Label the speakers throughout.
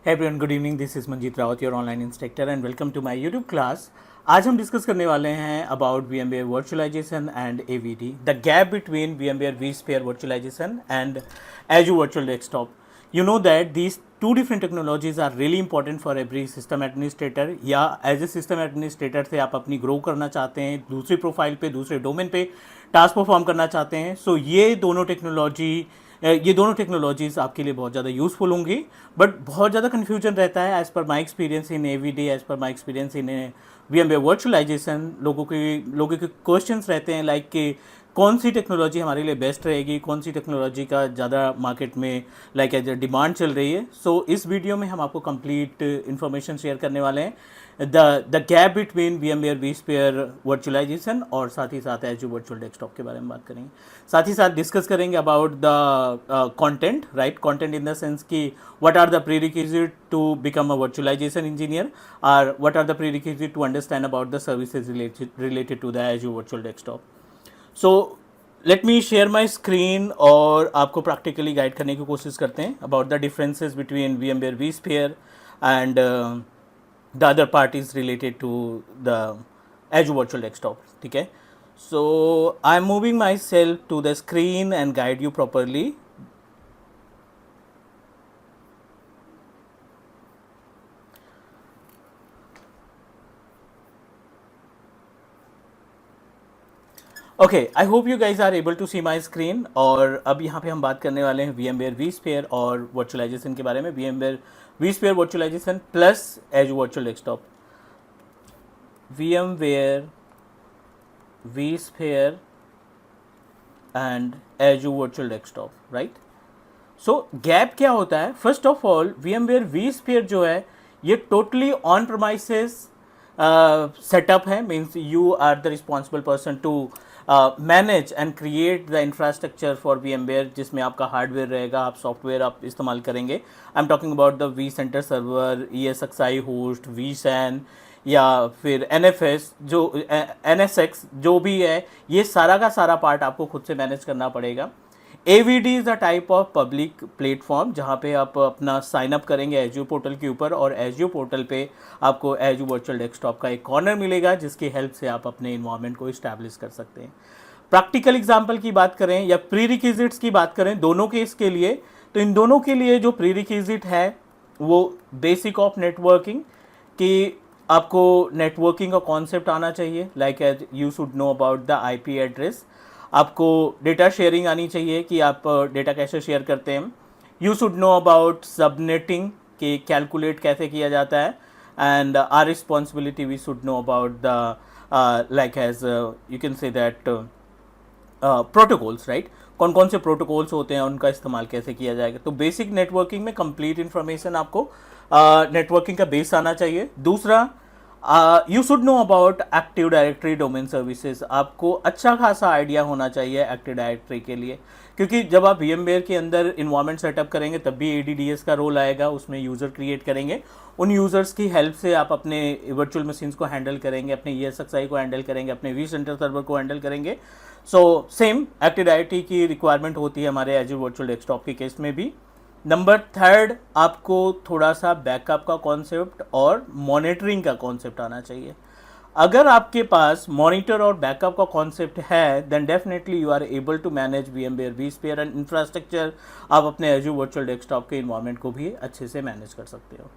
Speaker 1: Hey everyone, good evening. This is Manjeet Rawat, your online instructor, and welcome to my YouTube class. आज हम discuss करने वाले हैं about VMware virtualization and AVD, the gap between VMware vSphere virtualization and Azure Virtual Desktop. You know that these two different technologies are really important for every system administrator, या as a system administrator से आप अपनी grow करना चाहते हैं, दूसरी profile पे, दूसरे डोमेन पे टास्क परफॉर्म करना चाहते हैं. सो ये दोनों टेक्नोलॉजीज़ आपके लिए बहुत ज़्यादा यूज़फुल होंगी. बट बहुत ज़्यादा कन्फ्यूजन रहता है as per my experience in AVD, as per my experience in VMware virtualization. लोगों के क्वेश्चंस रहते हैं लाइक कि कौन सी टेक्नोलॉजी हमारे लिए बेस्ट रहेगी, कौन सी टेक्नोलॉजी का ज़्यादा मार्केट में लाइक एज डिमांड चल रही है. सो इस वीडियो में हम आपको कंप्लीट इन्फॉर्मेशन शेयर करने वाले हैं, the gap between VMware vSphere virtualization और साथ ही साथ Azure वर्चुअल डेस्कटॉप के बारे में बात करेंगे. साथ ही साथ डिस्कस करेंगे about the content, right, content in the sense कि what are the prerequisite to become a virtualization engineer, or what are the prerequisite to understand about the services related to the Azure virtual desktop. So let me share my screen और आपको practically guide करने की कोशिश करते हैं about the differences between VMware vSphere and the other parties related to the Azure virtual desktop. ठीक है, so I'm moving myself to the screen and guide you properly. Okay, I hope you guys are able to see my screen. और अब यहाँ पे हम बात करने वाले हैं VMware vSphere और वर्चुअलाइजेशन के बारे में. VMware vSphere virtualization plus Azure virtual desktop. VMware vSphere and Azure virtual desktop, right. So gap क्या होता है? First of all, VMware vSphere जो है ये टोटली ऑन प्रमाइसेस सेटअप है. Means you are the responsible person to manage and create the infrastructure for VMware, जिसमें आपका hardware रहेगा, आप सॉफ्टवेयर आप इस्तेमाल करेंगे. I am talking about the vCenter server, ESXi host, vSAN या फिर NFS जो NSX जो भी है, ये सारा का सारा पार्ट आपको खुद से मैनेज करना पड़ेगा. AVD is a type of public platform जहाँ पे आप अपना साइन अप करेंगे एज्यूर पोर्टल के ऊपर, और एज्यूर पोर्टल पे आपको एज्यूर वर्चुअल डेस्कटॉप का एक कॉर्नर मिलेगा जिसकी हेल्प से आप अपने इन्वायरमेंट को इस्टेब्लिश कर सकते हैं. प्रैक्टिकल एग्जांपल की बात करें या प्री रिक्विजिट्स की बात करें दोनों केस के लिए, तो इन दोनों के लिए जो प्री रिक्विजिट है वो बेसिक ऑफ नेटवर्किंग, कि आपको नेटवर्किंग का कॉन्सेप्ट आना चाहिए. Like as you should know about the IP address. आपको डेटा शेयरिंग आनी चाहिए कि आप डेटा कैसे शेयर करते हैं. You should know about subnetting कि कैलकुलेट कैसे किया जाता है. And our responsibility we should know about the like as you can say that protocols, right. कौन कौन से प्रोटोकॉल्स होते हैं, उनका इस्तेमाल कैसे किया जाएगा. तो बेसिक नेटवर्किंग में कंप्लीट इन्फॉर्मेशन आपको नेटवर्किंग का बेस आना चाहिए. दूसरा, you should know about active directory domain services. आपको अच्छा खासा आइडिया होना चाहिए एक्टिव डायरेक्टरी के लिए, क्योंकि जब आप VMware के अंदर इन्वायरमेंट सेटअप करेंगे तब भी ADDS का रोल आएगा. उसमें यूज़र क्रिएट करेंगे, उन यूज़र्स की हेल्प से आप अपने वर्चुअल मशीन्स को हैंडल करेंगे, अपने ESXi को हैंडल करेंगे, अपने vCenter सर्वर को हैंडल करेंगे. सो सेम एक्टिव डायरेक्टरी की रिक्वायरमेंट होती है हमारे Azure वर्चुअल डेस्कटॉप के केस में भी. नंबर थर्ड, आपको थोड़ा सा बैकअप का कॉन्सेप्ट और मॉनिटरिंग का कॉन्सेप्ट आना चाहिए. अगर आपके पास मॉनिटर और बैकअप का कॉन्सेप्ट है then definitely you are able to manage VMware vSphere and infrastructure. आप अपने Azure वर्चुअल डेस्कटॉप के इन्वायरमेंट को भी अच्छे से मैनेज कर सकते हो,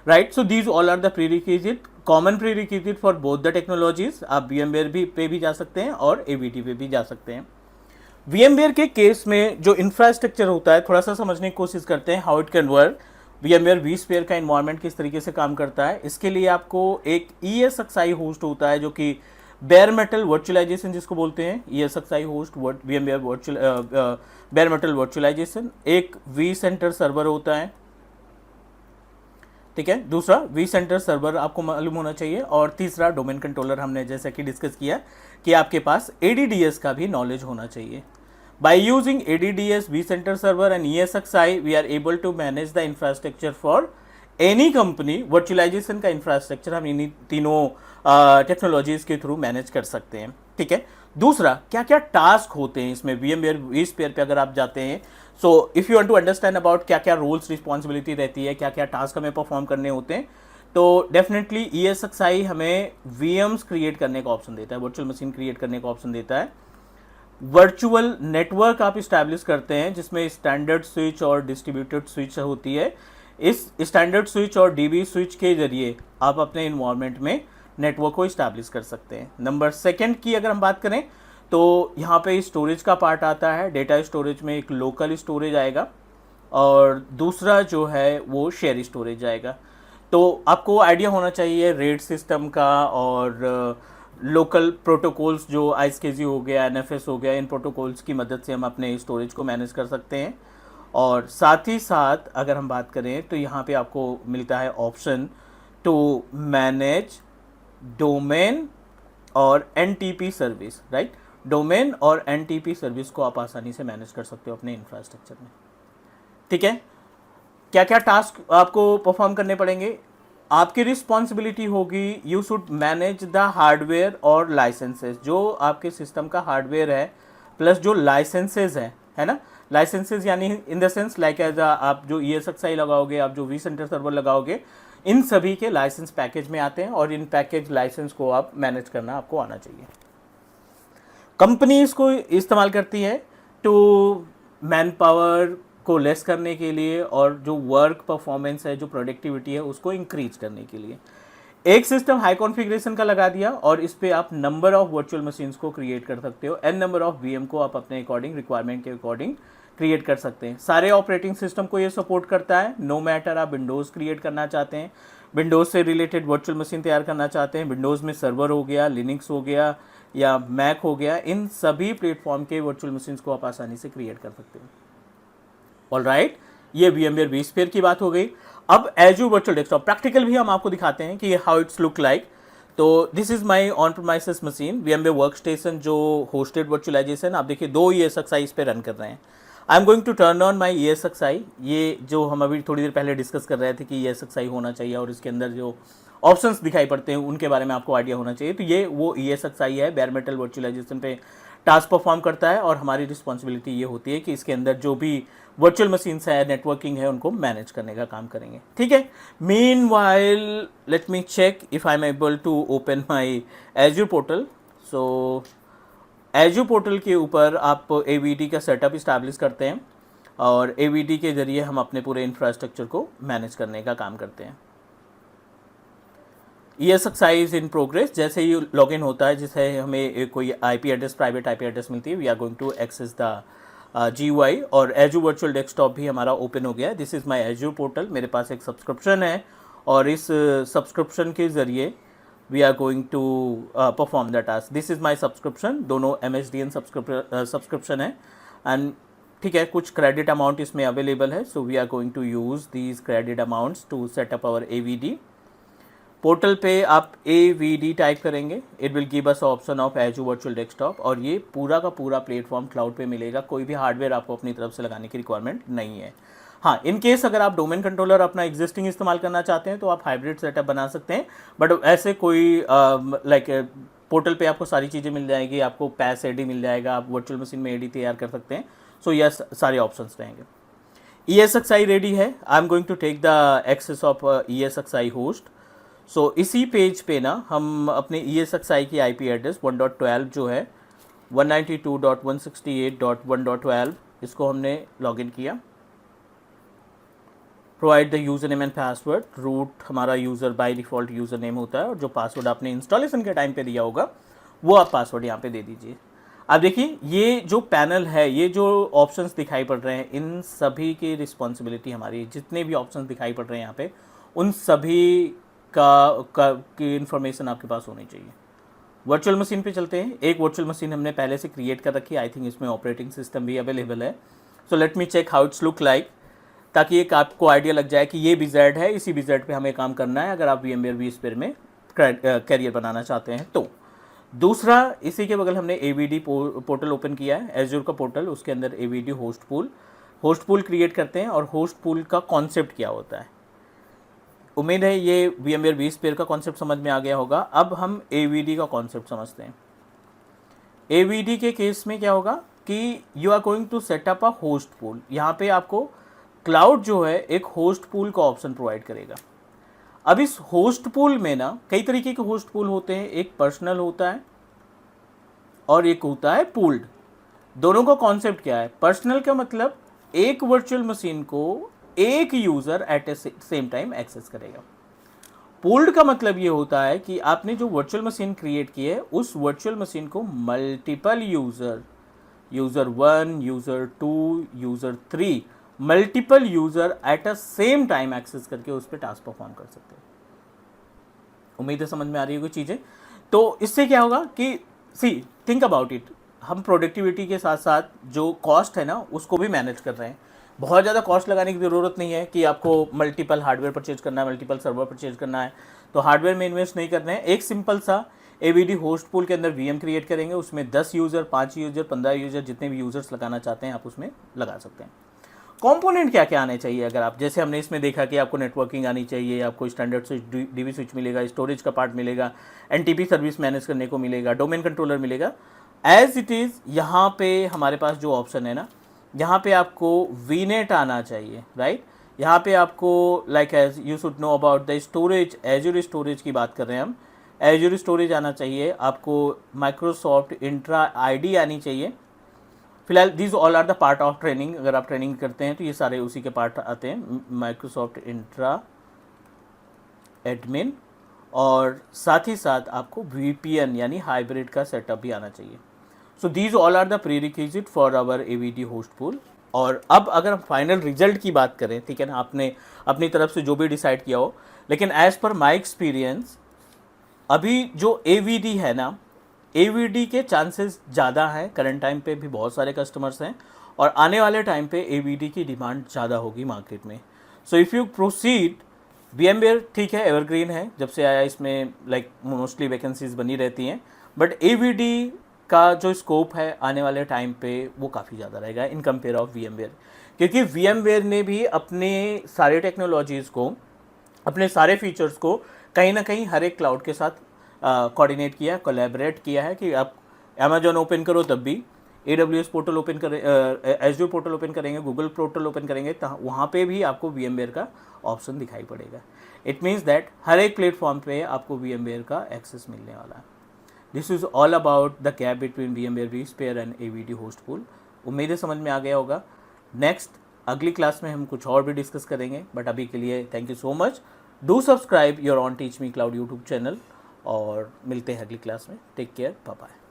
Speaker 1: right. So these all are the prerequisite, common prerequisite for both the technologies. आप VMware भी पे भी जा सकते हैं और AVD पे भी जा सकते हैं. VMware के केस में जो इंफ्रास्ट्रक्चर होता है थोड़ा सा समझने की कोशिश करते हैं, how it can work. VMware vSphere का इन्वायरमेंट किस तरीके से काम करता है. इसके लिए आपको एक ESXi होस्ट होता है जो कि बेयर मेटल वर्चुअलाइजेशन जिसको बोलते हैं. ESXi host VMware virtual bare metal virtualization. एक vCenter सर्वर होता है, ठीक है. दूसरा vCenter सर्वर आपको मालूम होना चाहिए. और तीसरा डोमेन कंट्रोलर, हमने जैसा कि डिस्कस किया कि आपके पास ADDS का भी नॉलेज होना चाहिए. By using ADDS, vCenter server and ESXi, we are able to manage the infrastructure for any company. Virtualization का इंफ्रास्ट्रक्चर हम इन्हीं तीनों टेक्नोलॉजीज़ के थ्रू मैनेज कर सकते हैं, ठीक है. दूसरा, क्या क्या टास्क होते हैं इसमें VMware vSphere पे अगर आप जाते हैं so if you want to understand about क्या क्या रोल्स रिस्पॉन्सिबिलिटी रहती है, क्या क्या टास्क हमें परफॉर्म करने होते हैं, तो डेफिनेटली ESXi हमें VMs क्रिएट करने का ऑप्शन देता है, वर्चुअल मशीन क्रिएट करने का ऑप्शन देता है। वर्चुअल नेटवर्क आप इस्टेब्लिश करते हैं जिसमें स्टैंडर्ड स्विच और डिस्ट्रीब्यूटेड स्विच होती है। इस स्टैंडर्ड स्विच और डीबी स्विच के जरिए आप अपने इन्वायरमेंट में नेटवर्क को इस्टेब्लिश कर सकते हैं। नंबर सेकंड की अगर हम बात करें तो यहाँ पे स्टोरेज का पार्ट आता है। डेटा स्टोरेज में एक लोकल स्टोरेज आएगा और दूसरा जो है वो शेयर स्टोरेज आएगा। तो आपको आइडिया होना चाहिए रेट सिस्टम का और लोकल प्रोटोकॉल्स जो आईएसकेजी हो गया, एनएफएस हो गया, इन प्रोटोकॉल्स की मदद से हम अपने स्टोरेज को मैनेज कर सकते हैं। और साथ ही साथ अगर हम बात करें तो यहाँ पे आपको मिलता है ऑप्शन टू मैनेज डोमेन और एनटीपी सर्विस, राइट। डोमेन और एनटीपी सर्विस को आप आसानी से मैनेज कर सकते हो अपने इंफ्रास्ट्रक्चर में, ठीक है। क्या क्या टास्क आपको परफॉर्म करने पड़ेंगे? आपकी रिस्पॉन्सिबिलिटी होगी, you should manage the hardware और लाइसेंसेस। जो आपके सिस्टम का हार्डवेयर है प्लस जो लाइसेंसेज है ना, लाइसेंसेज यानी in the sense like as आप जो ESXi लगाओगे, आप जो vCenter सर्वर लगाओगे, इन सभी के लाइसेंस पैकेज में आते हैं और इन पैकेज लाइसेंस को आप मैनेज करना आपको आना चाहिए। कंपनी इसको इस्तेमाल करती है टू मैन पावर को लेस करने के लिए और जो वर्क परफॉर्मेंस है, जो प्रोडक्टिविटी है, उसको इंक्रीज करने के लिए। एक सिस्टम हाई कॉन्फ़िगरेशन का लगा दिया और इस पे आप नंबर ऑफ वर्चुअल मशीन्स को क्रिएट कर सकते हो। n नंबर ऑफ VM को आप अपने अकॉर्डिंग, रिक्वायरमेंट के अकॉर्डिंग क्रिएट कर सकते हैं। सारे ऑपरेटिंग सिस्टम को ये सपोर्ट करता है, नो मैटर आप विंडोज़ क्रिएट करना चाहते हैं, विंडोज़ से रिलेटेड वर्चुअल मशीन तैयार करना चाहते हैं, विंडोज़ में सर्वर हो गया, लिनक्स हो गया या मैक हो गया, इन सभी प्लेटफॉर्म के वर्चुअल मशीन्स को आप आसानी से क्रिएट कर सकते हो। ऑलराइट, ये VMware vSphere की बात हो गई। अब Azure वर्चुअल डेस्कटॉप प्रैक्टिकल भी हम आपको दिखाते हैं कि हाउ इट्स लुक लाइक। तो this is my on premises machine VMware workstation जो होस्टेड वर्चुअलाइजेशन, आप देखिए 2 ESXi इस पे रन कर रहे हैं। I am going to turn on my ESXi। ये जो हम अभी थोड़ी देर पहले डिस्कस कर रहे थे कि ESXi होना चाहिए और इसके अंदर जो ऑप्शंस दिखाई पड़ते हैं उनके बारे में आपको आइडिया होना चाहिए। तो ये वो ESXi है, बेयर मेटल वर्चुअलाइजेशन पे टास्क परफॉर्म करता है और हमारी रिस्पॉन्सिबिलिटी ये होती है कि इसके अंदर जो भी वर्चुअल मशीन्स है, नेटवर्किंग है, उनको मैनेज करने का काम करेंगे, ठीक है। Meanwhile let me check if I am able to open my Azure portal. So Azure portal के ऊपर आप AVD का सेटअप इस्टेब्लिश करते हैं और AVD के जरिए हम अपने पूरे इंफ्रास्ट्रक्चर को मैनेज करने का काम करते हैं। ESXi is in progress. जैसे ही लॉगिन होता है, जिसे हमें कोई IP address, private IP address मिलती है, we are going to access the GUI और Azure वर्चुअल डेस्कटॉप भी हमारा ओपन हो गया है। This is my Azure portal. मेरे पास एक सब्सक्रिप्शन है और इस सब्सक्रिप्शन के ज़रिए we are going to perform the task. This is my subscription, दोनों MSDN सब्सक्रिप्शन है एंड ठीक है, कुछ क्रेडिट अमाउंट इसमें अवेलेबल है। So we are going to use these credit amounts to setup our AVD। Portal पे आप AVD type करेंगे, it will give us option of Azure virtual desktop और ये पूरा का पूरा प्लेटफॉर्म क्लाउड पे मिलेगा। कोई भी हार्डवेयर आपको अपनी तरफ से लगाने की रिक्वायरमेंट नहीं है। हाँ, इन केस अगर आप डोमेन कंट्रोलर अपना एग्जिस्टिंग इस्तेमाल करना चाहते हैं तो आप हाइब्रिड सेटअप बना सकते हैं, बट ऐसे कोई लाइक पोर्टल पे आपको सारी चीज़ें मिल जाएगी, आपको पैस AD मिल जाएगा, आप वर्चुअल मशीन में AD तैयार कर सकते हैं। सो यस, सारे ऑप्शंस रहेंगे। ESXi रेडी है। I am going to take the access of ESXi host. So इसी पेज पे ना हम अपने ESXi की IP एड्रेस 1.12 जो है 192.168.1.12, इसको हमने लॉगिन किया। Provide the user name and password. Root हमारा user by default user name होता है और जो पासवर्ड आपने इंस्टॉलेशन के टाइम पे दिया होगा वो आप पासवर्ड यहाँ पे दे दीजिए। अब देखिए, ये जो पैनल है, ये जो ऑप्शंस दिखाई पड़ रहे हैं, इन सभी की रिस्पॉन्सिबिलिटी हमारी, जितने भी ऑप्शंस दिखाई पड़ रहे हैं यहाँ पे, उन सभी की इन्फॉर्मेशन आपके पास होनी चाहिए। वर्चुअल मशीन पे चलते हैं। एक वर्चुअल मशीन हमने पहले से क्रिएट कर रखी है, आई थिंक इसमें ऑपरेटिंग सिस्टम भी अवेलेबल है। So let me check how it's look like, ताकि एक आपको आइडिया लग जाए कि ये BZ है, इसी BZ पे हमें काम करना है अगर आप VMware vSphere में कैरियर बनाना चाहते हैं तो। दूसरा, इसी के बगल हमने AVD पोर्टल ओपन किया है, Azure का पोर्टल, उसके अंदर AVD होस्ट पूल क्रिएट करते हैं। और होस्ट पूल का कॉन्सेप्ट क्या होता है, उम्मीद है ये VMware vSphere का कॉन्सेप्ट समझ में आ गया होगा। अब हम AVD का कॉन्सेप्ट समझते हैं। AVD के केस में क्या होगा, कि you are going to setup a host pool. यहाँ पे आपको क्लाउड जो है एक होस्ट पूल का ऑप्शन प्रोवाइड करेगा। अब इस होस्ट पूल में ना कई तरीके के होस्ट पूल होते हैं, एक पर्सनल होता है और एक होता है पूल्ड। दोनों का कॉन्सेप्ट क्या है? पर्सनल का मतलब एक वर्चुअल मशीन को एक user at a same time access करेगा। पूल्ड का मतलब ये होता है कि आपने जो वर्चुअल मशीन क्रिएट की है उस वर्चुअल मशीन को multiple user 1, user 2, user 3, multiple user at a same time access करके उस पर टास्क परफॉर्म कर सकते हैं। उम्मीद है समझ में आ रही होगी चीज़ें। तो इससे क्या होगा कि सी थिंक अबाउट इट, हम प्रोडक्टिविटी के साथ साथ जो कॉस्ट है ना उसको भी मैनेज कर रहे हैं। बहुत ज़्यादा कॉस्ट लगाने की ज़रूरत नहीं है कि आपको मल्टीपल हार्डवेयर परचेज करना है, मल्टीपल सर्वर परचेज करना है, तो हार्डवेयर में इन्वेस्ट नहीं करना है। एक सिंपल सा AVD होस्ट पूल के अंदर VM क्रिएट करेंगे, उसमें 10 यूज़र, 5 यूज़र, 15 यूज़र, जितने भी यूज़र्स लगाना चाहते हैं आप उसमें लगा सकते हैं। कंपोनेंट क्या क्या आने चाहिए? अगर आप जैसे हमने इसमें देखा कि आपको नेटवर्किंग आनी चाहिए, आपको स्टैंडर्ड स्विच, DB स्विच मिलेगा, स्टोरेज का पार्ट मिलेगा, NTP सर्विस मैनेज करने को मिलेगा, डोमेन कंट्रोलर मिलेगा। एज इट इज़ यहाँ पे हमारे पास जो ऑप्शन है ना, यहाँ पे आपको VNet आना चाहिए, राइट। यहाँ पे आपको like as you should know about the storage, Azure storage की बात कर रहे हैं हम, एज्योर स्टोरेज आना चाहिए आपको, माइक्रोसॉफ्ट इंट्रा ID आनी चाहिए। फिलहाल this all are the part of training, अगर आप ट्रेनिंग करते हैं तो ये सारे उसी के पार्ट आते हैं, माइक्रोसॉफ्ट इंट्रा एडमिन, और साथ ही साथ आपको VPN यानी हाइब्रिड का सेटअप भी आना चाहिए। So these all are the prerequisite for our AVD host pool. और अब अगर हम फाइनल रिजल्ट की बात करें, ठीक है ना, आपने अपनी तरफ से जो भी डिसाइड किया हो, लेकिन एज पर माई एक्सपीरियंस अभी जो AVD है ना, AVD के चांसेस ज़्यादा हैं। करंट टाइम पे भी बहुत सारे कस्टमर्स हैं और आने वाले टाइम पे AVD की डिमांड ज़्यादा होगी मार्केट में। सो इफ़ यू प्रोसीड, VMware ठीक है, एवरग्रीन है, जब से आया इसमें लाइक मोस्टली वैकेंसीज बनी रहती हैं, बट AVD का जो स्कोप है आने वाले टाइम पे वो काफ़ी ज़्यादा रहेगा इन कंपेयर ऑफ VMware, क्योंकि VMware ने भी अपने सारे टेक्नोलॉजीज़ को, अपने सारे फीचर्स को कहीं ना कहीं हर एक क्लाउड के साथ कोऑर्डिनेट किया, कोलैबोरेट किया है कि आप अमेजॉन ओपन करो तब भी, AWS पोर्टल ओपन करें, Azure पोर्टल ओपन करेंगे, गूगल पोर्टल ओपन करेंगे, तो वहाँ पे भी आपको VMware का ऑप्शन दिखाई पड़ेगा। इट मीन्स दैट हर एक प्लेटफॉर्म पे आपको VMware का एक्सेस मिलने वाला है। This is all about the gap between VMware vSphere and AVD host pool. उम्मीद है समझ में आ गया होगा। नेक्स्ट अगली क्लास में हम कुछ और भी डिस्कस करेंगे, बट अभी के लिए thank you so much. Do subscribe your on teach me cloud YouTube channel और मिलते हैं अगली क्लास में। Take care, bye bye.